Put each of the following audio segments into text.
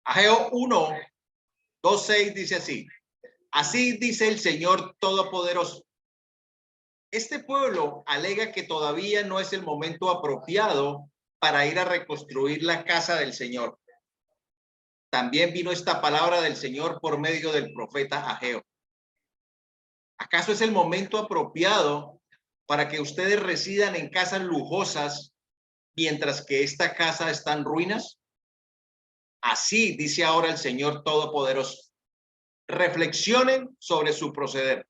Ageo 1, 2, 6 dice así. Así dice el Señor Todopoderoso. Este pueblo alega que todavía no es el momento apropiado para ir a reconstruir la casa del Señor. También vino esta palabra del Señor por medio del profeta Ageo. ¿Acaso es el momento apropiado para que ustedes residan en casas lujosas mientras que esta casa está en ruinas? Así dice ahora el Señor Todopoderoso. Reflexionen sobre su proceder.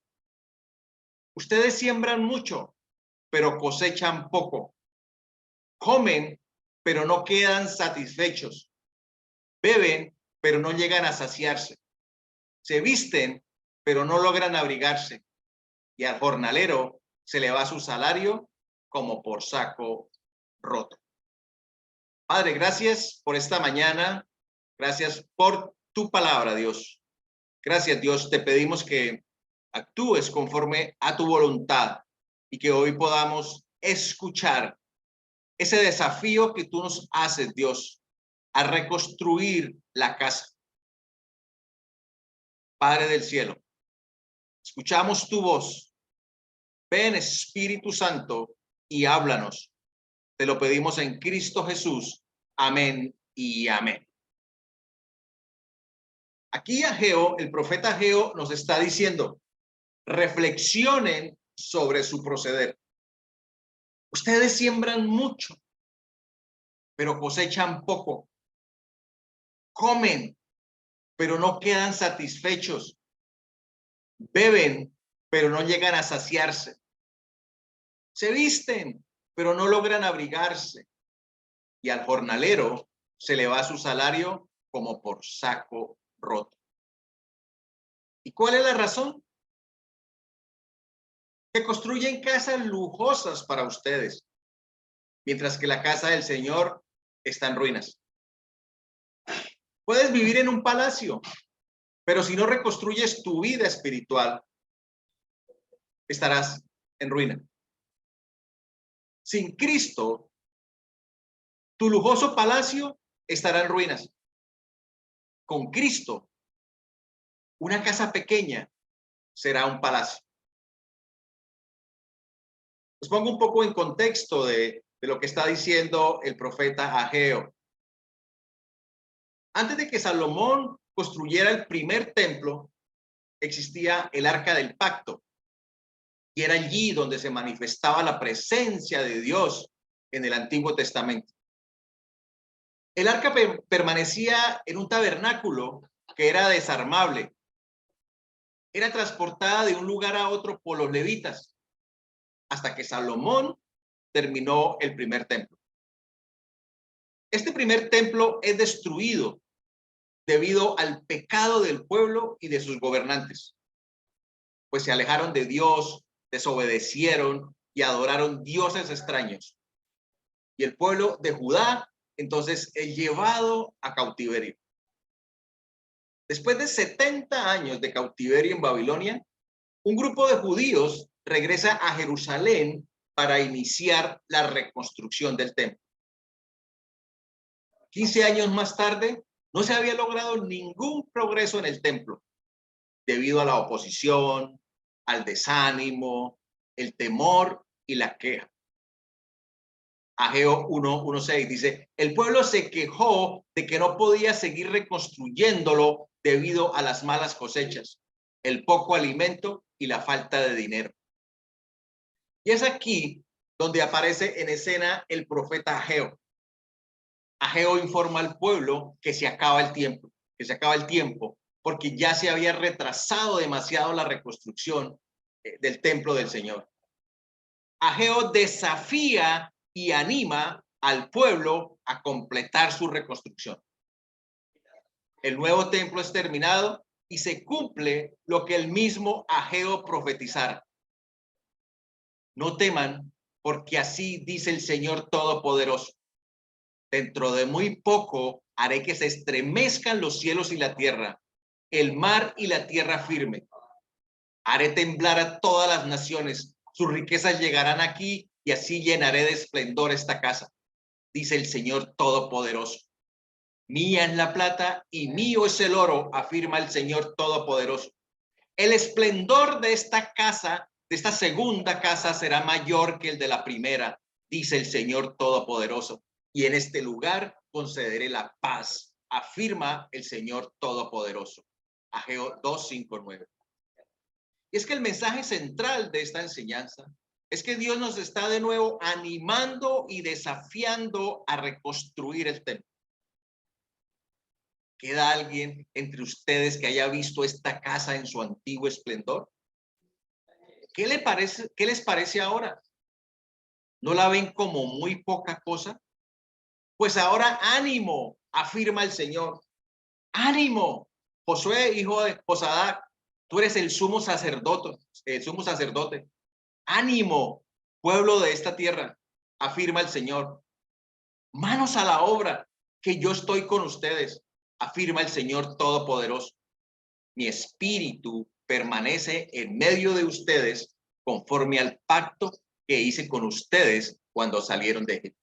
Ustedes siembran mucho, pero cosechan poco. Comen, pero no quedan satisfechos. Beben, pero no llegan a saciarse. Se visten, pero no logran abrigarse. Y al jornalero se le va su salario como por saco roto. Padre, gracias por esta mañana. Gracias por tu palabra, Dios. Gracias, Dios. Te pedimos que actúes conforme a tu voluntad y que hoy podamos escuchar ese desafío que tú nos haces, Dios, a reconstruir la casa. Padre del cielo, escuchamos tu voz. Ven, Espíritu Santo, y háblanos. Te lo pedimos en Cristo Jesús. Amén y amén. Aquí Ageo, el profeta Ageo, nos está diciendo, reflexionen sobre su proceder. Ustedes siembran mucho, pero cosechan poco. Comen, pero no quedan satisfechos. Beben, pero no llegan a saciarse. Se visten, pero no logran abrigarse. Y al jornalero se le va su salario como por saco roto. ¿Y cuál es la razón? Que construyen casas lujosas para ustedes, mientras que la casa del Señor está en ruinas. Puedes vivir en un palacio, pero si no reconstruyes tu vida espiritual, estarás en ruina. Sin Cristo, tu lujoso palacio estará en ruinas. Con Cristo, una casa pequeña será un palacio. Les pongo un poco en contexto de lo que está diciendo el profeta Ageo. Antes de que Salomón construyera el primer templo, existía el Arca del Pacto, y era allí donde se manifestaba la presencia de Dios en el Antiguo Testamento. El arca permanecía en un tabernáculo que era desarmable. Era transportada de un lugar a otro por los levitas, hasta que Salomón terminó el primer templo. Este primer templo es destruido debido al pecado del pueblo y de sus gobernantes, pues se alejaron de Dios, desobedecieron y adoraron dioses extraños. Y el pueblo de Judá entonces es llevado a cautiverio. Después de 70 años de cautiverio en Babilonia, un grupo de judíos regresa a Jerusalén para iniciar la reconstrucción del templo. 15 años más tarde, no se había logrado ningún progreso en el templo, debido a la oposición, al desánimo, el temor y la queja. Ageo 1:6 dice, el pueblo se quejó de que no podía seguir reconstruyéndolo debido a las malas cosechas, el poco alimento y la falta de dinero. Y es aquí donde aparece en escena el profeta Ageo. Ageo informa al pueblo que se acaba el tiempo, porque ya se había retrasado demasiado la reconstrucción del templo del Señor. Ageo desafía y anima al pueblo a completar su reconstrucción. El nuevo templo es terminado y se cumple lo que el mismo Ageo profetizara. No teman, porque así dice el Señor Todopoderoso. Dentro de muy poco haré que se estremezcan los cielos y la tierra, el mar y la tierra firme. Haré temblar a todas las naciones, sus riquezas llegarán aquí y así llenaré de esplendor esta casa, dice el Señor Todopoderoso. Mía es la plata y mío es el oro, afirma el Señor Todopoderoso. El esplendor de esta casa, de esta segunda casa, será mayor que el de la primera, dice el Señor Todopoderoso. Y en este lugar concederé la paz, afirma el Señor Todopoderoso. Ageo 2:5-9. Y es que el mensaje central de esta enseñanza es que Dios nos está de nuevo animando y desafiando a reconstruir el templo. ¿Queda alguien entre ustedes que haya visto esta casa en su antiguo esplendor? ¿Qué les parece ahora? ¿No la ven como muy poca cosa? Pues ahora ánimo, afirma el Señor. Ánimo, Josué, hijo de Josadac, tú eres el sumo sacerdote. Ánimo, pueblo de esta tierra, afirma el Señor. Manos a la obra, que yo estoy con ustedes, afirma el Señor Todopoderoso. Mi espíritu permanece en medio de ustedes conforme al pacto que hice con ustedes cuando salieron de Egipto.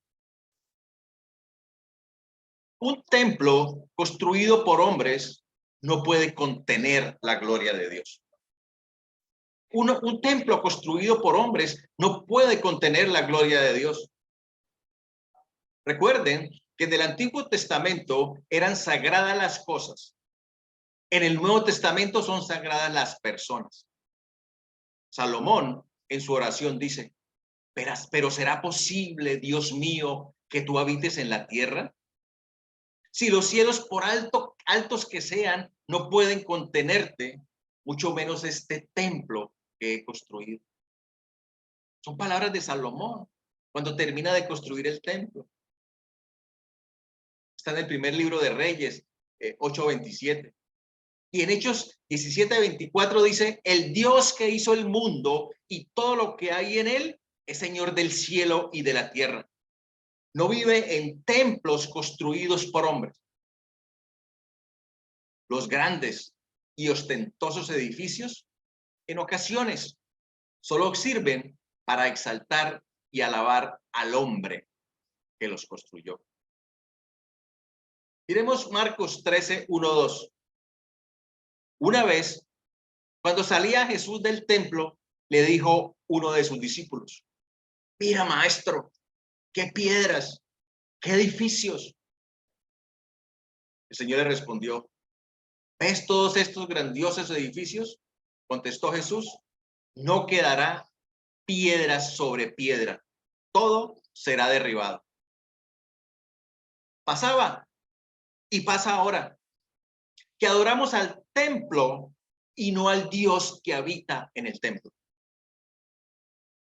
Un templo construido por hombres no puede contener la gloria de Dios. Un templo construido por hombres no puede contener la gloria de Dios. Recuerden que en el Antiguo Testamento eran sagradas las cosas. En el Nuevo Testamento son sagradas las personas. Salomón en su oración dice, pero ¿será posible, Dios mío, que tú habites en la tierra? Si los cielos, por altos que sean, no pueden contenerte, mucho menos este templo que he construido. Son palabras de Salomón cuando termina de construir el templo. Está en el primer libro de Reyes, 8:27. Y en Hechos 17:24 dice, el Dios que hizo el mundo y todo lo que hay en él es Señor del cielo y de la tierra. No vive en templos construidos por hombres. Los grandes y ostentosos edificios en ocasiones solo sirven para exaltar y alabar al hombre que los construyó. Miremos Marcos 13:1-2. Una vez, cuando salía Jesús del templo, le dijo uno de sus discípulos, mira, maestro, qué piedras, qué edificios. El Señor le respondió, ¿ves todos estos grandiosos edificios? Contestó Jesús, no quedará piedra sobre piedra, todo será derribado. Pasaba y pasa ahora, que adoramos al templo y no al Dios que habita en el templo.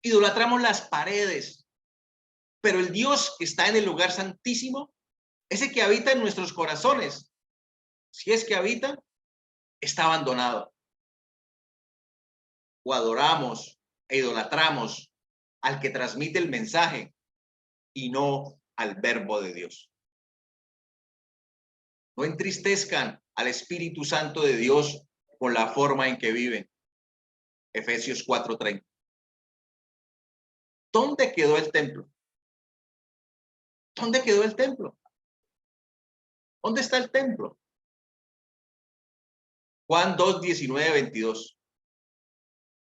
Idolatramos las paredes, pero el Dios que está en el lugar santísimo, ese que habita en nuestros corazones, si es que habita, está abandonado. O adoramos e idolatramos al que transmite el mensaje y no al verbo de Dios. No entristezcan al Espíritu Santo de Dios con la forma en que viven. Efesios 4:30. ¿Dónde quedó el templo? ¿Dónde quedó el templo? ¿Dónde está el templo? Juan 2:19-22.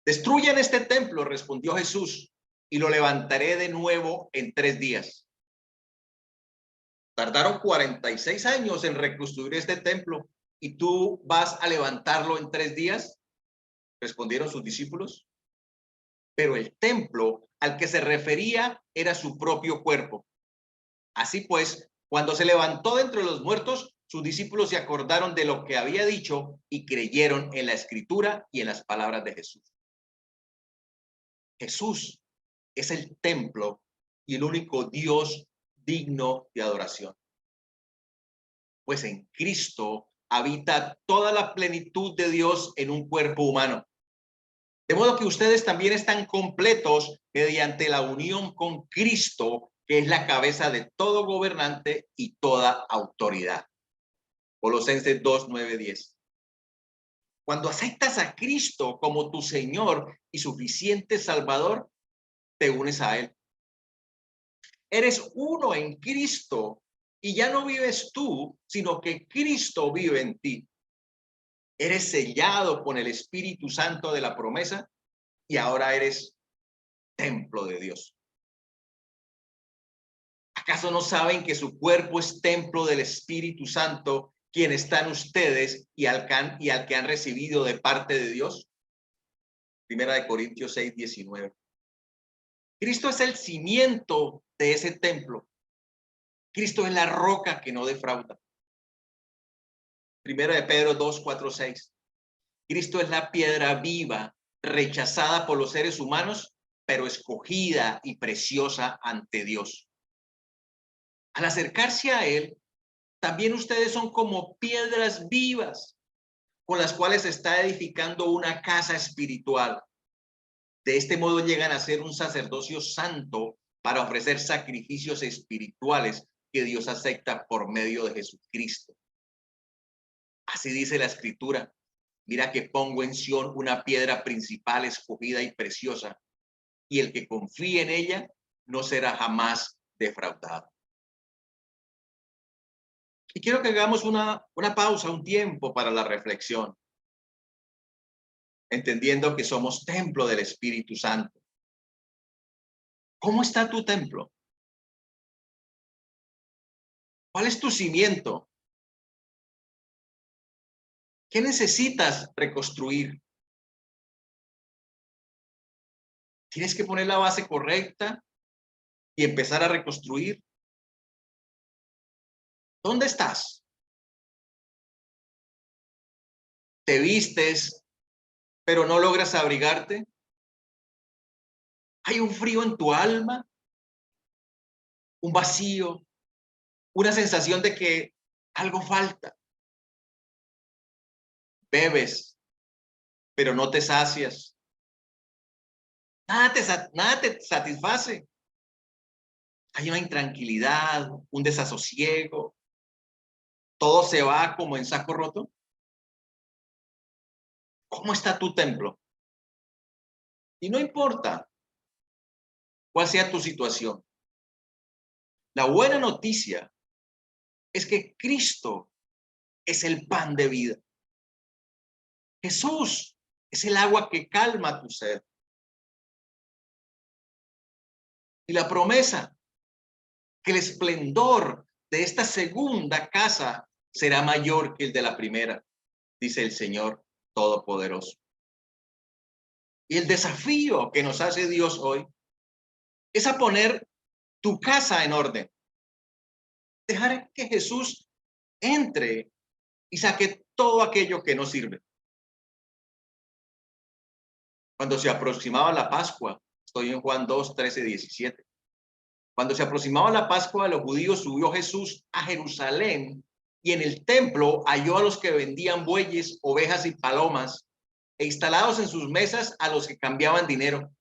Destruyan este templo, respondió Jesús, y lo levantaré de nuevo en 3 días. Tardaron 46 años en reconstruir este templo y tú vas a levantarlo en 3 días, respondieron sus discípulos. Pero el templo al que se refería era su propio cuerpo. Así pues, cuando se levantó de entre los muertos, sus discípulos se acordaron de lo que había dicho y creyeron en la escritura y en las palabras de Jesús. Jesús es el templo y el único Dios digno de adoración. Pues en Cristo habita toda la plenitud de Dios en un cuerpo humano. De modo que ustedes también están completos mediante la unión con Cristo, que es la cabeza de todo gobernante y toda autoridad. Colosenses 2:9-10. Cuando aceptas a Cristo como tu Señor y suficiente Salvador, te unes a Él. Eres uno en Cristo Y ya no vives tú, sino que Cristo vive en ti. Eres sellado con el Espíritu Santo de la promesa y ahora eres templo de Dios. ¿Acaso no saben que su cuerpo es templo del Espíritu Santo, quien está en ustedes y al que han recibido de parte de Dios? Primera de Corintios 6:19. Cristo es el cimiento de ese templo. Cristo es la roca que no defrauda. Primera de Pedro 2:4-6. Cristo es la piedra viva, rechazada por los seres humanos, pero escogida y preciosa ante Dios. Al acercarse a Él, también ustedes son como piedras vivas, con las cuales se está edificando una casa espiritual. De este modo llegan a ser un sacerdocio santo para ofrecer sacrificios espirituales que Dios acepta por medio de Jesucristo. Así dice la Escritura: mira que pongo en Sión una piedra principal, escogida y preciosa, y el que confíe en ella no será jamás defraudado. Y quiero que hagamos una pausa, un tiempo para la reflexión, entendiendo que somos templo del Espíritu Santo. ¿Cómo está tu templo? ¿Cuál es tu cimiento? ¿Qué necesitas reconstruir? Tienes que poner la base correcta y empezar a reconstruir. ¿Dónde estás? ¿Te vistes, pero no logras abrigarte? ¿Hay un frío en tu alma? ¿Un vacío? ¿Una sensación de que algo falta? Bebes, pero no te sacias. Nada te satisface. Hay una intranquilidad, un desasosiego. Todo se va como en saco roto. ¿Cómo está tu templo? Y no importa cuál sea tu situación. La buena noticia es que Cristo es el pan de vida. Jesús es el agua que calma tu sed. Y la promesa que el esplendor de esta segunda casa será mayor que el de la primera, dice el Señor Todopoderoso. Y el desafío que nos hace Dios hoy es a poner tu casa en orden. Dejar que Jesús entre y saque todo aquello que no sirve. Cuando se aproximaba la Pascua, estoy en Juan 2:13-17. Cuando se aproximaba la Pascua de los judíos, subió Jesús a Jerusalén y en el templo halló a los que vendían bueyes, ovejas y palomas, e instalados en sus mesas a los que cambiaban dinero.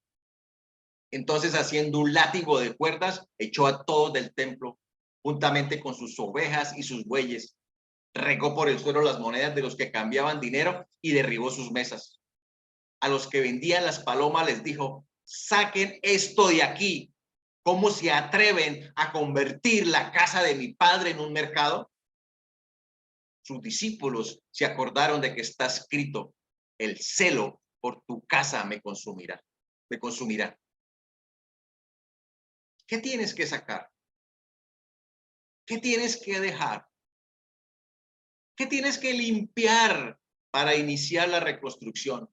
Entonces, haciendo un látigo de cuerdas, echó a todos del templo, juntamente con sus ovejas y sus bueyes. Regó por el suelo las monedas de los que cambiaban dinero y derribó sus mesas. A los que vendían las palomas les dijo: saquen esto de aquí. ¿Cómo se atreven a convertir la casa de mi padre en un mercado? Sus discípulos se acordaron de que está escrito: el celo por tu casa me consumirá. Me consumirá. ¿Qué tienes que sacar? ¿Qué tienes que dejar? ¿Qué tienes que limpiar para iniciar la reconstrucción?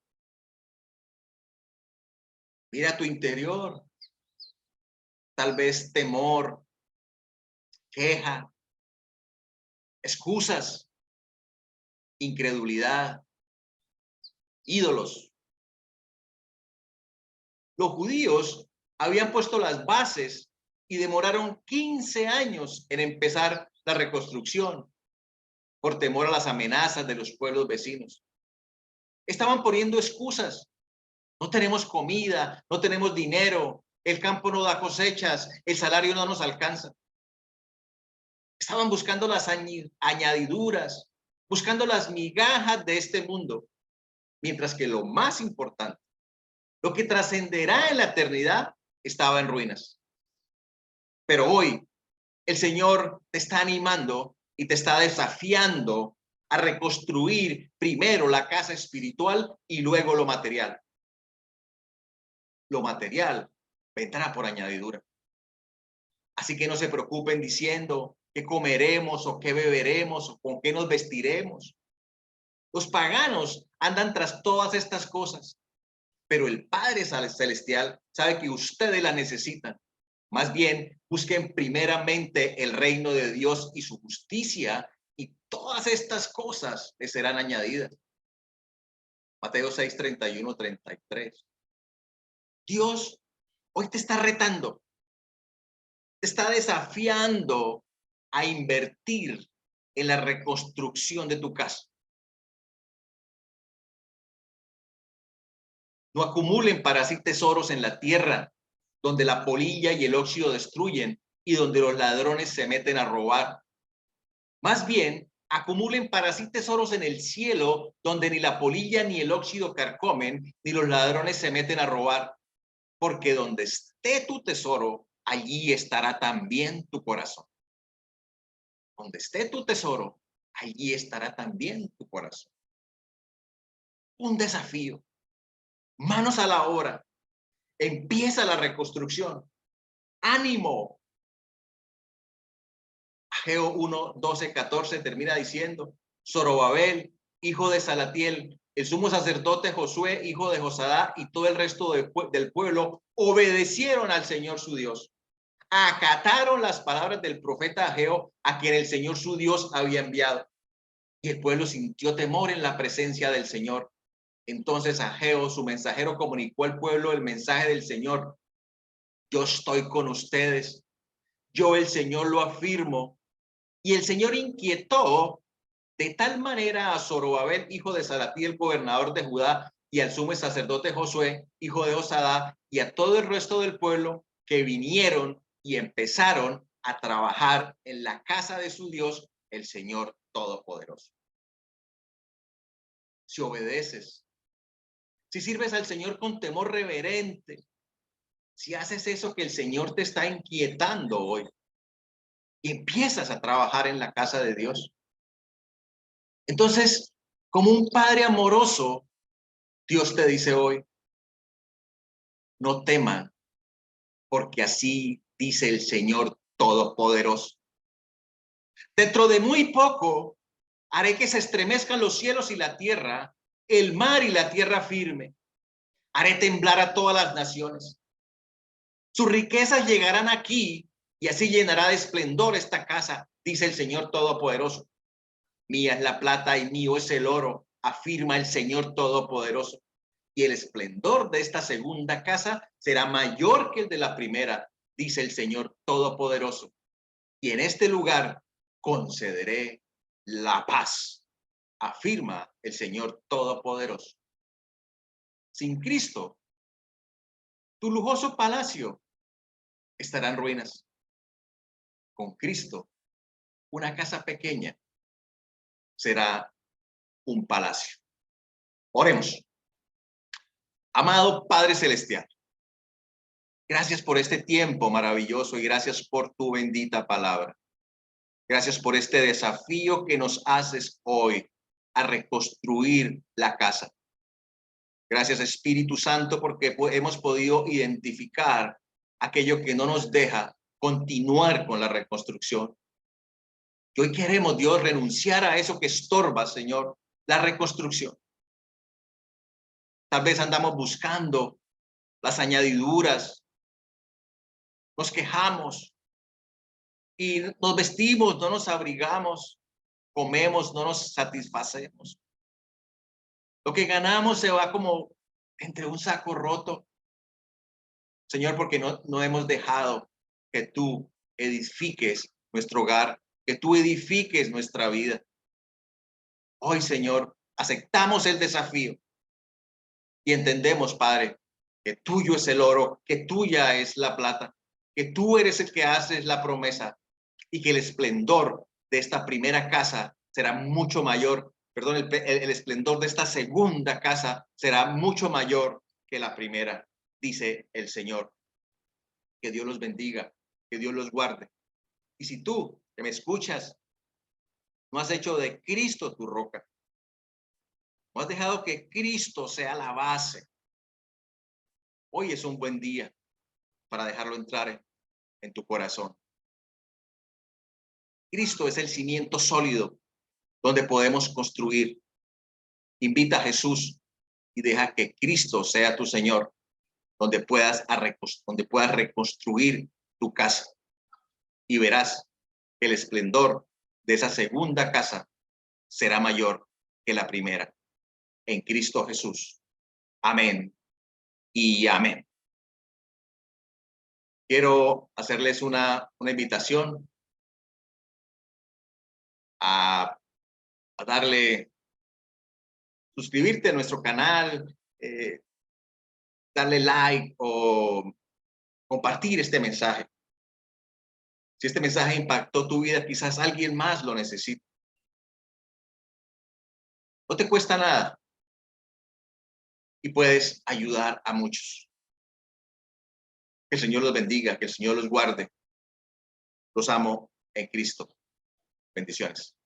Mira tu interior. Tal vez temor, queja, excusas, incredulidad, ídolos. Los judíos habían puesto las bases y demoraron 15 años en empezar la reconstrucción por temor a las amenazas de los pueblos vecinos. Estaban poniendo excusas. No tenemos comida, no tenemos dinero, el campo no da cosechas, el salario no nos alcanza. Estaban buscando las añadiduras, buscando las migajas de este mundo, mientras que lo más importante, lo que trascenderá en la eternidad, estaba en ruinas. Pero hoy el Señor te está animando y te está desafiando a reconstruir primero la casa espiritual y luego lo material. Lo material vendrá por añadidura. Así que no se preocupen diciendo qué comeremos o qué beberemos o con qué nos vestiremos. Los paganos andan tras todas estas cosas, pero el Padre Celestial sabe que ustedes la necesitan. Más bien, busquen primeramente el reino de Dios y su justicia, y todas estas cosas les serán añadidas. Mateo 6, 31, 33. Dios hoy te está retando, te está desafiando a invertir en la reconstrucción de tu casa. No acumulen para sí tesoros en la tierra, donde la polilla y el óxido destruyen y donde los ladrones se meten a robar. Más bien, acumulen para sí tesoros en el cielo, donde ni la polilla ni el óxido carcomen, ni los ladrones se meten a robar. Porque donde esté tu tesoro, allí estará también tu corazón. Donde esté tu tesoro, allí estará también tu corazón. Un desafío. Manos a la obra. Empieza la reconstrucción. ¡Ánimo! Ageo 1, 12, 14 termina diciendo: Zorobabel, hijo de Salatiel, el sumo sacerdote Josué, hijo de Josadá, y todo el resto del pueblo obedecieron al Señor su Dios. Acataron las palabras del profeta Ageo, a quien el Señor su Dios había enviado. Y el pueblo sintió temor en la presencia del Señor. Entonces Ageo, su mensajero, comunicó al pueblo el mensaje del Señor: yo estoy con ustedes, yo el Señor lo afirmo. Y el Señor inquietó de tal manera a Zorobabel, hijo de Salatiel, gobernador de Judá, y al sumo sacerdote Josué, hijo de Josadá, y a todo el resto del pueblo, que vinieron y empezaron a trabajar en la casa de su Dios, el Señor Todopoderoso. Si obedeces, si sirves al Señor con temor reverente, si haces eso que el Señor te está inquietando hoy, y empiezas a trabajar en la casa de Dios, entonces, como un padre amoroso, Dios te dice hoy: no teman, porque así dice el Señor Todopoderoso. Dentro de muy poco haré que se estremezcan los cielos y la tierra, el mar y la tierra firme. Haré temblar a todas las naciones. Sus riquezas llegarán aquí, y así llenará de esplendor esta casa, dice el Señor Todopoderoso. Mía es la plata y mío es el oro, afirma el Señor Todopoderoso. Y el esplendor de esta segunda casa será mayor que el de la primera, dice el Señor Todopoderoso. Y en este lugar concederé la paz, afirma el Señor Todopoderoso. Sin Cristo, tu lujoso palacio estará en ruinas. Con Cristo, una casa pequeña será un palacio. Oremos. Amado Padre Celestial, gracias por este tiempo maravilloso y gracias por tu bendita palabra. Gracias por este desafío que nos haces hoy a reconstruir la casa. Gracias, Espíritu Santo, porque hemos podido identificar aquello que no nos deja continuar con la reconstrucción. Y hoy queremos, Dios, renunciar a eso que estorba, Señor, la reconstrucción. Tal vez andamos buscando las añadiduras, nos quejamos y nos vestimos, no nos abrigamos, comemos, no nos satisfacemos. Lo que ganamos se va como entre un saco roto. Señor, porque no hemos dejado que tú edifiques nuestro hogar, que tú edifiques nuestra vida. Hoy, Señor, aceptamos el desafío y entendemos, Padre, que tuyo es el oro, que tuya es la plata, que tú eres el que haces la promesa y que el esplendor de esta primera casa será mucho mayor, perdón, el esplendor de esta segunda casa será mucho mayor que la primera, dice el Señor. Que Dios los bendiga, que Dios los guarde. Y si tú que me escuchas no has hecho de Cristo tu roca, no has dejado que Cristo sea la base, hoy es un buen día para dejarlo entrar en tu corazón. Cristo es el cimiento sólido donde podemos construir. Invita a Jesús y deja que Cristo sea tu Señor, donde puedas reconstruir tu casa. Y verás que el esplendor de esa segunda casa será mayor que la primera. En Cristo Jesús. Amén y amén. Quiero hacerles una invitación a darle, suscribirte a nuestro canal, darle like o compartir este mensaje. Si este mensaje impactó tu vida, quizás alguien más lo necesite. No te cuesta nada y puedes ayudar a muchos. Que el Señor los bendiga, que el Señor los guarde. Los amo en Cristo. Bendiciones.